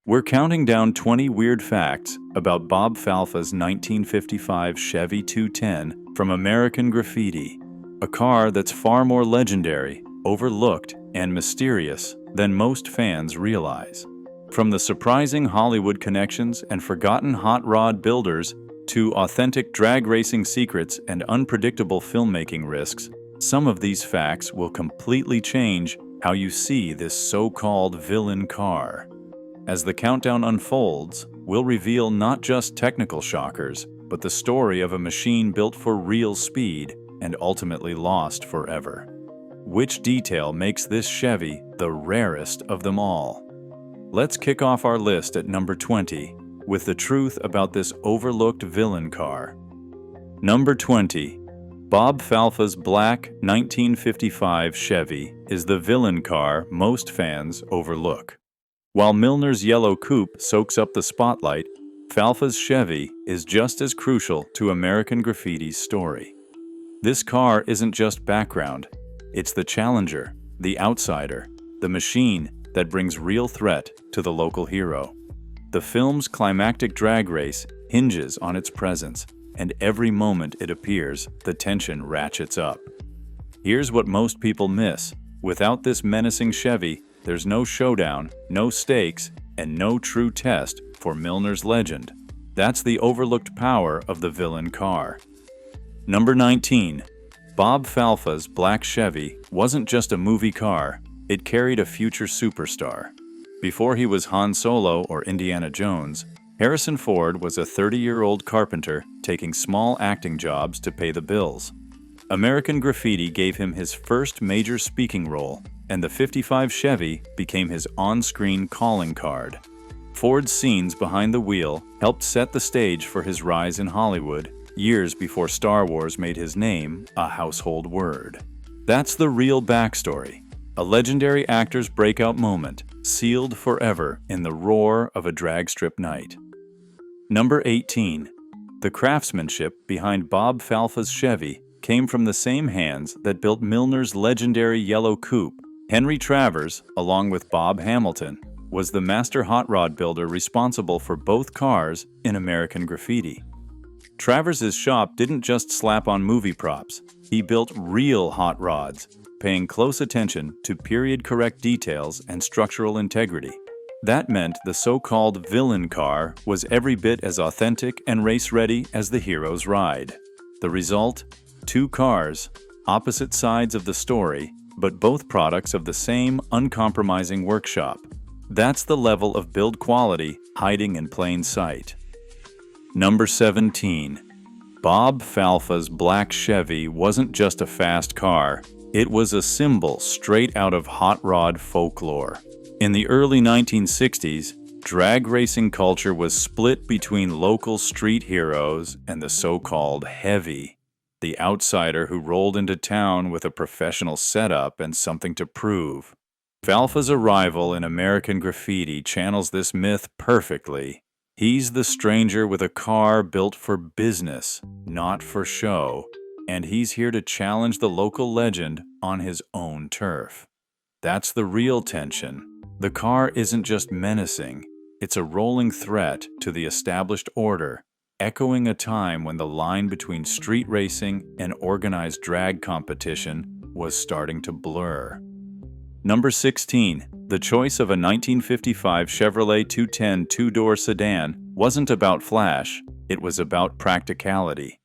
We're counting down 20 weird facts about Bob Falfa's 1955 Chevy 210 from American Graffiti, a car that's far more legendary, overlooked, and mysterious than most fans realize. From the surprising Hollywood connections and forgotten hot rod builders to authentic drag racing secrets and unpredictable filmmaking risks, some of these facts will completely change how you see this so-called villain car. As the countdown unfolds, we'll reveal not just technical shockers, but the story of a machine built for real speed and ultimately lost forever. Which detail makes this Chevy the rarest of them all? Let's kick off our list at number 20 with the truth about this overlooked villain car. Number 20. Bob Falfa's black 1955 Chevy is the villain car most fans overlook. While Milner's yellow coupe soaks up the spotlight, Falfa's Chevy is just as crucial to American Graffiti's story. This car isn't just background, it's the challenger, the outsider, the machine that brings real threat to the local hero. The film's climactic drag race hinges on its presence, and every moment it appears, the tension ratchets up. Here's what most people miss. Without this menacing Chevy, there's no showdown, no stakes, and no true test for Milner's legend. That's the overlooked power of the villain car. Number 19. Bob Falfa's black Chevy wasn't just a movie car, it carried a future superstar. Before he was Han Solo or Indiana Jones, Harrison Ford was a 30-year-old carpenter taking small acting jobs to pay the bills. American Graffiti gave him his first major speaking role, and the '55 Chevy became his on-screen calling card. Ford's scenes behind the wheel helped set the stage for his rise in Hollywood, years before Star Wars made his name a household word. That's the real backstory, a legendary actor's breakout moment, sealed forever in the roar of a drag strip night. Number 18. The craftsmanship behind Bob Falfa's Chevy came from the same hands that built Milner's legendary yellow coupe. Henry Travers, along with Bob Hamilton, was the master hot rod builder responsible for both cars in American Graffiti. Travers' shop didn't just slap on movie props, he built real hot rods, paying close attention to period-correct details and structural integrity. That meant the so-called villain car was every bit as authentic and race-ready as the hero's ride. The result? Two cars, opposite sides of the story, but both products of the same uncompromising workshop. That's the level of build quality hiding in plain sight. Number 17. Bob Falfa's black Chevy wasn't just a fast car, it was a symbol straight out of hot rod folklore. In the early 1960s, drag racing culture was split between local street heroes and the so-called heavy, the outsider who rolled into town with a professional setup and something to prove. Falfa's arrival in American Graffiti channels this myth perfectly. He's the stranger with a car built for business, not for show, and he's here to challenge the local legend on his own turf. That's the real tension. The car isn't just menacing, it's a rolling threat to the established order, echoing a time when the line between street racing and organized drag competition was starting to blur. Number 16. The choice of a 1955 Chevrolet 210 two-door sedan wasn't about flash, it was about practicality.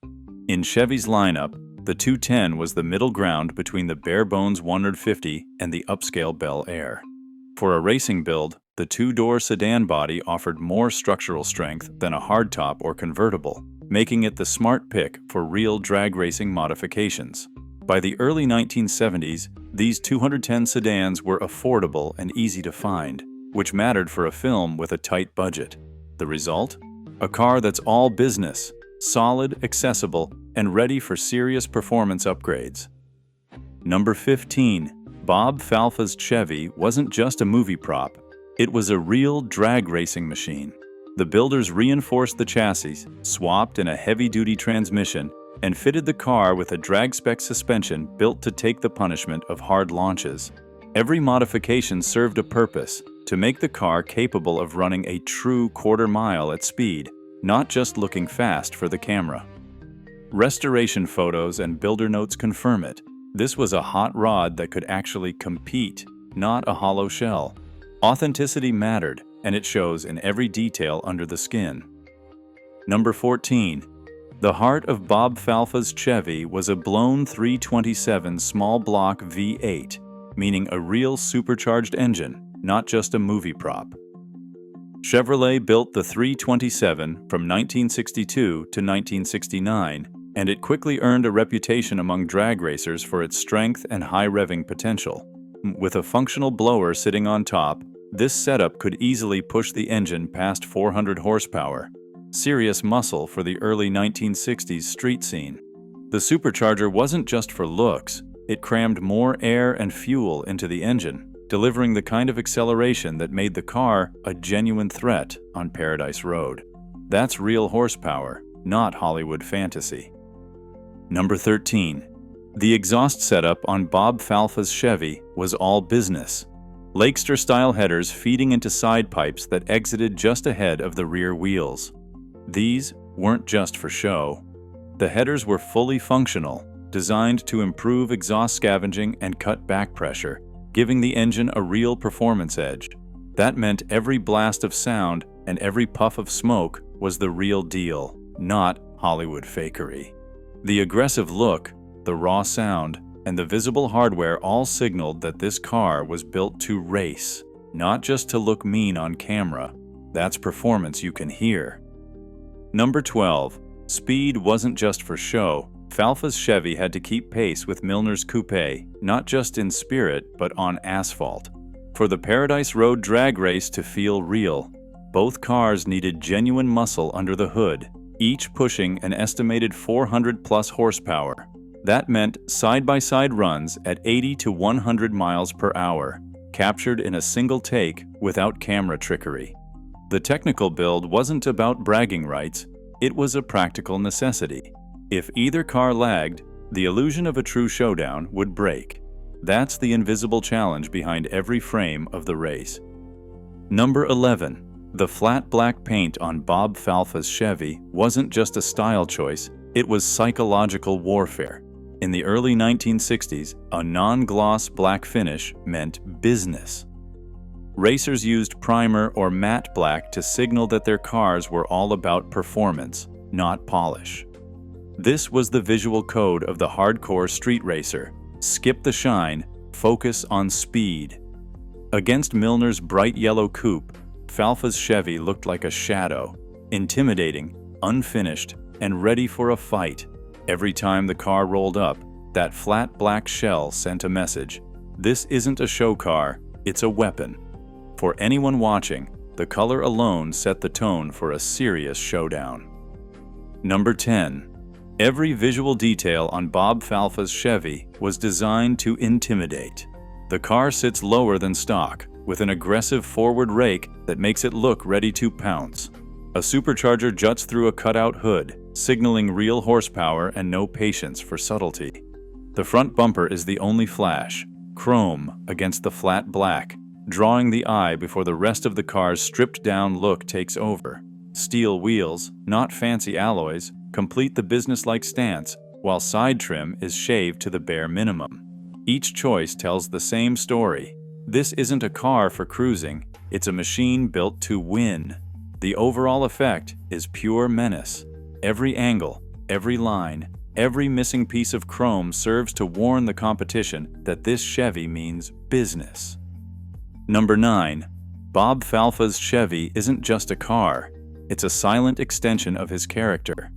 In Chevy's lineup, the 210 was the middle ground between the bare-bones 150 and the upscale Bel Air. For a racing build, the two-door sedan body offered more structural strength than a hardtop or convertible, making it the smart pick for real drag racing modifications. By the early 1970s, these 210 sedans were affordable and easy to find, which mattered for a film with a tight budget. The result? A car that's all business, solid, accessible, and ready for serious performance upgrades. Number 15. Bob Falfa's Chevy wasn't just a movie prop, it was a real drag racing machine. The builders reinforced the chassis, swapped in a heavy-duty transmission, and fitted the car with a drag-spec suspension built to take the punishment of hard launches. Every modification served a purpose, to make the car capable of running a true quarter-mile at speed, not just looking fast for the camera. Restoration photos and builder notes confirm it. This was a hot rod that could actually compete, not a hollow shell. Authenticity mattered, and it shows in every detail under the skin. Number 14. The heart of Bob Falfa's Chevy was a blown 327 small block V8, meaning a real supercharged engine, not just a movie prop. Chevrolet built the 327 from 1962 to 1969, and it quickly earned a reputation among drag racers for its strength and high revving potential. With a functional blower sitting on top, this setup could easily push the engine past 400 horsepower. Serious muscle for the early 1960s street scene. The supercharger wasn't just for looks, it crammed more air and fuel into the engine, delivering the kind of acceleration that made the car a genuine threat on Paradise Road. That's real horsepower, not Hollywood fantasy. Number 13. The exhaust setup on Bob Falfa's Chevy was all business. Lakester-style headers feeding into side pipes that exited just ahead of the rear wheels. These weren't just for show. The headers were fully functional, designed to improve exhaust scavenging and cut back pressure, giving the engine a real performance edge. That meant every blast of sound and every puff of smoke was the real deal, not Hollywood fakery. The aggressive look, the raw sound, and the visible hardware all signaled that this car was built to race, not just to look mean on camera. That's performance you can hear. Number 12. Speed wasn't just for show. Falfa's Chevy had to keep pace with Milner's coupe, not just in spirit, but on asphalt. For the Paradise Road drag race to feel real, both cars needed genuine muscle under the hood, each pushing an estimated 400-plus horsepower. That meant side-by-side runs at 80 to 100 miles per hour, captured in a single take without camera trickery. The technical build wasn't about bragging rights, it was a practical necessity. If either car lagged, the illusion of a true showdown would break. That's the invisible challenge behind every frame of the race. Number 11. The flat black paint on Bob Falfa's Chevy wasn't just a style choice, it was psychological warfare. In the early 1960s, a non-gloss black finish meant business. Racers used primer or matte black to signal that their cars were all about performance, not polish. This was the visual code of the hardcore street racer. Skip the shine, focus on speed. Against Milner's bright yellow coupe, Falfa's Chevy looked like a shadow, intimidating, unfinished, and ready for a fight. Every time the car rolled up, that flat black shell sent a message. This isn't a show car, it's a weapon. For anyone watching, the color alone set the tone for a serious showdown. Number 10. Every visual detail on Bob Falfa's Chevy was designed to intimidate. The car sits lower than stock, with an aggressive forward rake that makes it look ready to pounce. A supercharger juts through a cutout hood, signaling real horsepower and no patience for subtlety. The front bumper is the only flash, chrome against the flat black, drawing the eye before the rest of the car's stripped-down look takes over. Steel wheels, not fancy alloys, complete the business-like stance, while side trim is shaved to the bare minimum. Each choice tells the same story. This isn't a car for cruising, it's a machine built to win. The overall effect is pure menace. Every angle, every line, every missing piece of chrome serves to warn the competition that this Chevy means business. Number 9. Bob Falfa's Chevy isn't just a car, it's a silent extension of his character.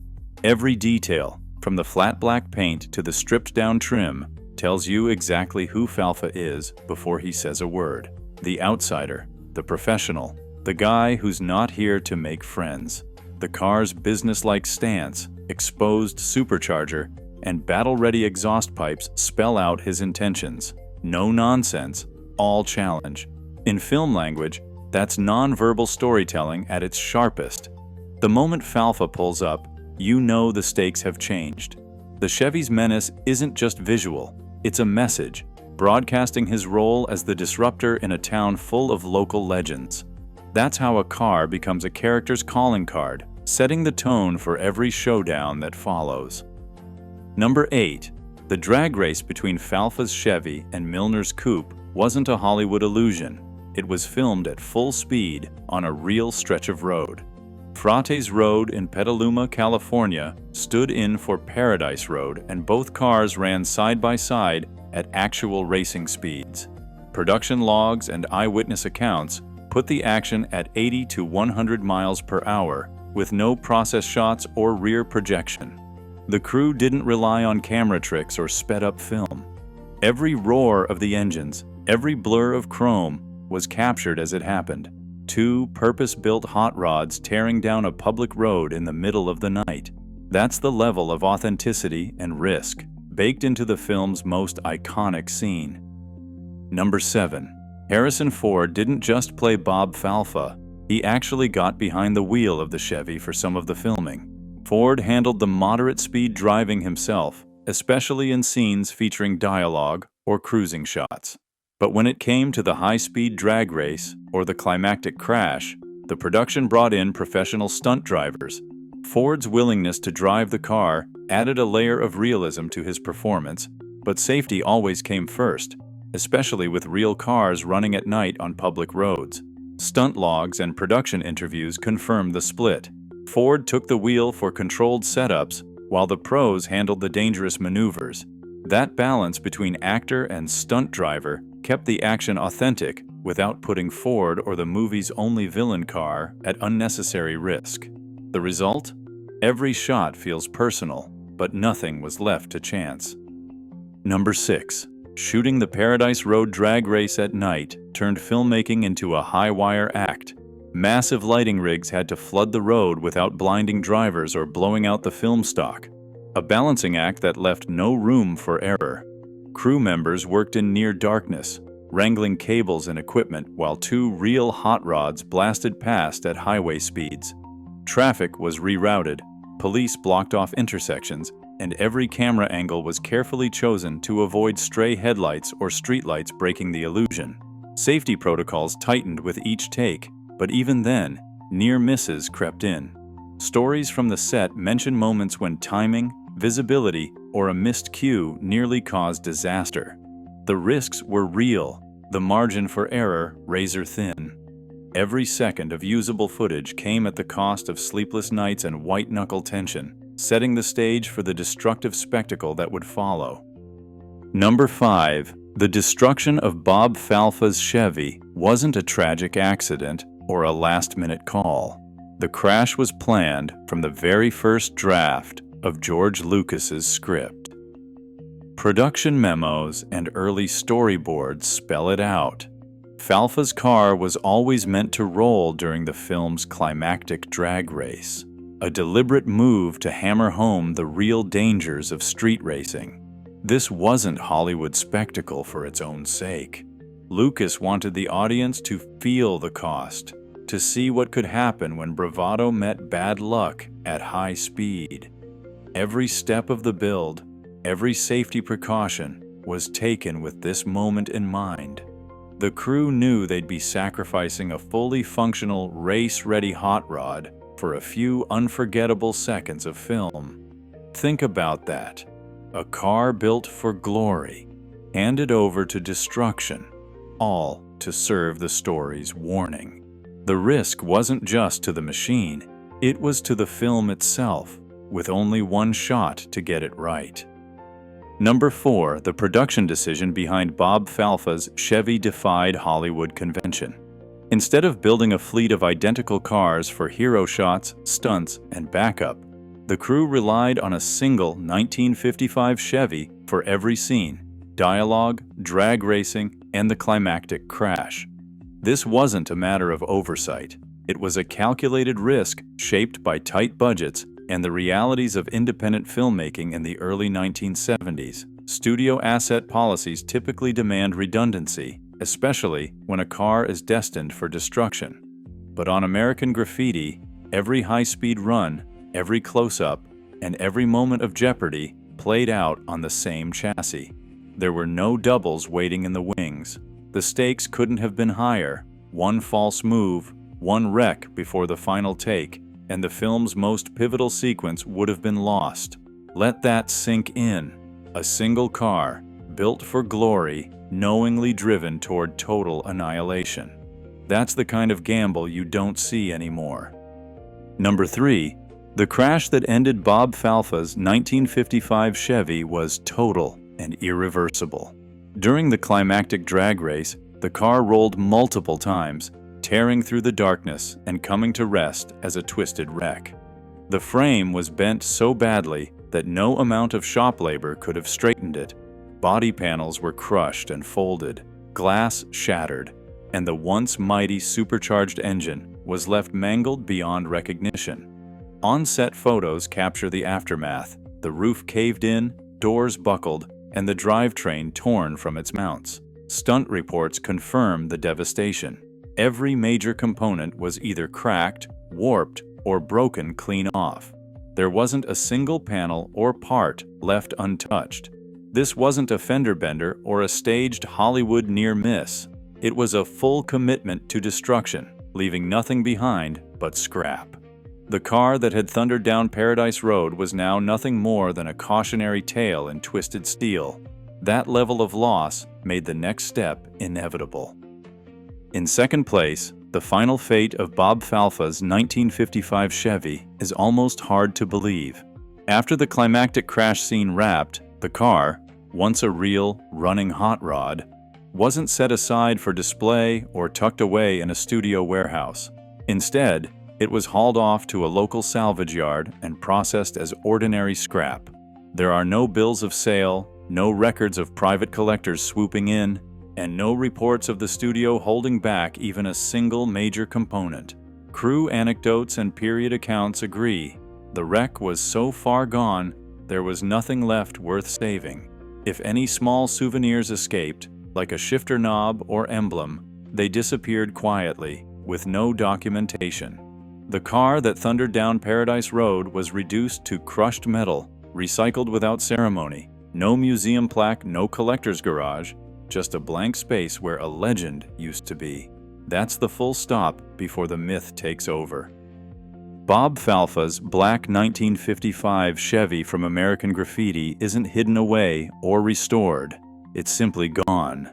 Every detail, from the flat black paint to the stripped-down trim, tells you exactly who Falfa is before he says a word. The outsider, the professional, the guy who's not here to make friends. The car's business-like stance, exposed supercharger, and battle-ready exhaust pipes spell out his intentions. No nonsense, all challenge. In film language, that's non-verbal storytelling at its sharpest. The moment Falfa pulls up, you know the stakes have changed. The Chevy's menace isn't just visual, it's a message. broadcasting his role as the disruptor in a town full of local legends. That's how a car becomes a character's calling card, setting the tone for every showdown that follows. Number 8. The drag race between Falfa's Chevy and Milner's coupe wasn't a Hollywood illusion. It was filmed at full speed on a real stretch of road. Frates Road in Petaluma, California stood in for Paradise Road, and both cars ran side by side at actual racing speeds. Production logs and eyewitness accounts put the action at 80 to 100 miles per hour, with no process shots or rear projection. The crew didn't rely on camera tricks or sped-up film. Every roar of the engines, every blur of chrome, was captured as it happened. Two purpose-built hot rods tearing down a public road in the middle of the night. That's the level of authenticity and risk baked into the film's most iconic scene. Number 7. Harrison Ford didn't just play Bob Falfa. He actually got behind the wheel of the Chevy for some of the filming. Ford handled the moderate speed driving himself, especially in scenes featuring dialogue or cruising shots. But when it came to the high-speed drag race or the climactic crash, the production brought in professional stunt drivers. Ford's willingness to drive the car added a layer of realism to his performance, but safety always came first, especially with real cars running at night on public roads. Stunt logs and production interviews confirmed the split. Ford took the wheel for controlled setups, while the pros handled the dangerous maneuvers. That balance between actor and stunt driver kept the action authentic without putting Ford or the movie's only villain car at unnecessary risk. The result? Every shot feels personal, but nothing was left to chance. Number 6. Shooting the Paradise Road drag race at night turned filmmaking into a high-wire act. Massive lighting rigs had to flood the road without blinding drivers or blowing out the film stock. A balancing act that left no room for error. Crew members worked in near darkness, wrangling cables and equipment while two real hot rods blasted past at highway speeds. Traffic was rerouted, police blocked off intersections, and every camera angle was carefully chosen to avoid stray headlights or streetlights breaking the illusion. Safety protocols tightened with each take, but even then, near misses crept in. Stories from the set mention moments when timing, visibility, or a missed cue nearly caused disaster. The risks were real, the margin for error razor thin. Every second of usable footage came at the cost of sleepless nights and white-knuckle tension, setting the stage for the destructive spectacle that would follow. Number 5. The destruction of Bob Falfa's Chevy wasn't a tragic accident or a last-minute call. The crash was planned from the very first draft of George Lucas's script. Production memos and early storyboards spell it out. Falfa's car was always meant to roll during the film's climactic drag race, a deliberate move to hammer home the real dangers of street racing. This wasn't Hollywood spectacle for its own sake. Lucas wanted the audience to feel the cost, to see what could happen when bravado met bad luck at high speed. Every step of the build, every safety precaution was taken with this moment in mind. The crew knew they'd be sacrificing a fully functional, race-ready hot rod for a few unforgettable seconds of film. Think about that. A car built for glory, handed over to destruction, all to serve the story's warning. The risk wasn't just to the machine, it was to the film itself, with only one shot to get it right. Number 4. The production decision behind Bob Falfa's Chevy defied Hollywood convention. Instead of building a fleet of identical cars for hero shots, stunts, and backup, the crew relied on a single 1955 Chevy for every scene, dialogue, drag racing, and the climactic crash. This wasn't a matter of oversight. It was a calculated risk shaped by tight budgets and the realities of independent filmmaking in the early 1970s. Studio asset policies typically demand redundancy, especially when a car is destined for destruction. But on American Graffiti, every high-speed run, every close-up, and every moment of jeopardy played out on the same chassis. There were no doubles waiting in the wings. The stakes couldn't have been higher. One false move, one wreck before the final take, and the film's most pivotal sequence would have been lost. Let that sink in. A single car, built for glory, knowingly driven toward total annihilation. That's the kind of gamble you don't see anymore. Number 3. The crash that ended Bob Falfa's 1955 Chevy was total and irreversible. During the climactic drag race, the car rolled multiple times, tearing through the darkness and coming to rest as a twisted wreck. The frame was bent so badly that no amount of shop labor could have straightened it. Body panels were crushed and folded, glass shattered, and the once mighty supercharged engine was left mangled beyond recognition. On-set photos capture the aftermath: the roof caved in, doors buckled, and the drivetrain torn from its mounts. Stunt reports confirm the devastation. Every major component was either cracked, warped, or broken clean off. There wasn't a single panel or part left untouched. This wasn't a fender bender or a staged Hollywood near miss. It was a full commitment to destruction, leaving nothing behind but scrap. The car that had thundered down Paradise Road was now nothing more than a cautionary tale in twisted steel. That level of loss made the next step inevitable. In second place, the final fate of Bob Falfa's 1955 Chevy is almost hard to believe. After the climactic crash scene wrapped, the car, once a real, running hot rod, wasn't set aside for display or tucked away in a studio warehouse. Instead, it was hauled off to a local salvage yard and processed as ordinary scrap. There are no bills of sale, no records of private collectors swooping in, and no reports of the studio holding back even a single major component. Crew anecdotes and period accounts agree. The wreck was so far gone, there was nothing left worth saving. If any small souvenirs escaped, like a shifter knob or emblem, they disappeared quietly, with no documentation. The car that thundered down Paradise Road was reduced to crushed metal, recycled without ceremony. No museum plaque, no collector's garage, just a blank space where a legend used to be. That's the full stop before the myth takes over. Bob Falfa's black 1955 Chevy from American Graffiti isn't hidden away or restored. It's simply gone.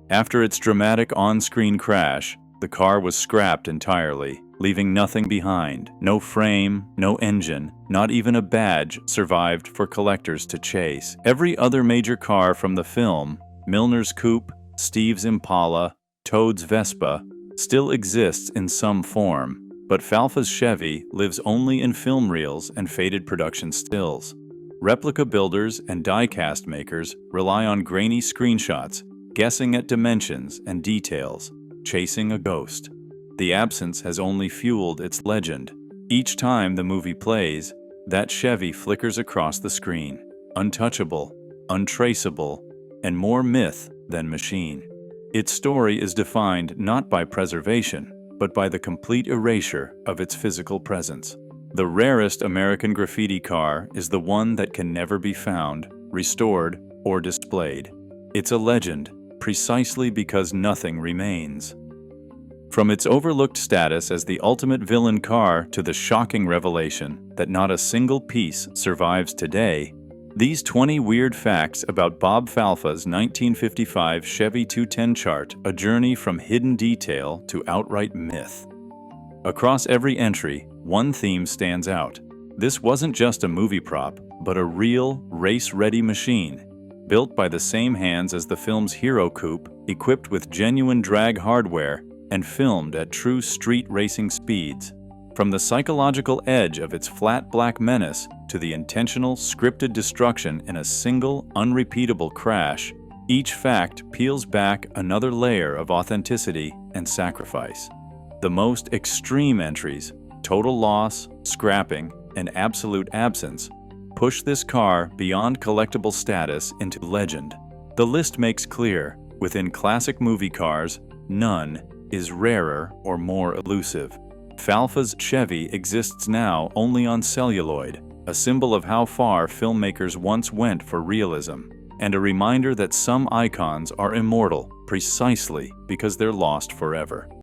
After its dramatic on-screen crash, the car was scrapped entirely, leaving nothing behind. No frame, no engine, not even a badge survived for collectors to chase. Every other major car from the film, Milner's coupe, Steve's Impala, Toad's Vespa, still exists in some form, but Falfa's Chevy lives only in film reels and faded production stills. Replica builders and die-cast makers rely on grainy screenshots, guessing at dimensions and details, chasing a ghost. The absence has only fueled its legend. Each time the movie plays, that Chevy flickers across the screen, untouchable, untraceable, and more myth than machine. Its story is defined not by preservation, but by the complete erasure of its physical presence. The rarest American Graffiti car is the one that can never be found, restored, or displayed. It's a legend, precisely because nothing remains. From its overlooked status as the ultimate villain car to the shocking revelation that not a single piece survives today, these 20 weird facts about Bob Falfa's 1955 Chevy 210 chart a journey from hidden detail to outright myth. Across every entry, one theme stands out. This wasn't just a movie prop, but a real, race-ready machine, built by the same hands as the film's hero coupe, equipped with genuine drag hardware, and filmed at true street racing speeds. From the psychological edge of its flat black menace to the intentional, scripted destruction in a single, unrepeatable crash, each fact peels back another layer of authenticity and sacrifice. The most extreme entries, total loss, scrapping, and absolute absence, push this car beyond collectible status into legend. The list makes clear, within classic movie cars, none is rarer or more elusive. Falfa's Chevy exists now only on celluloid, a symbol of how far filmmakers once went for realism. and a reminder that some icons are immortal precisely because they're lost forever.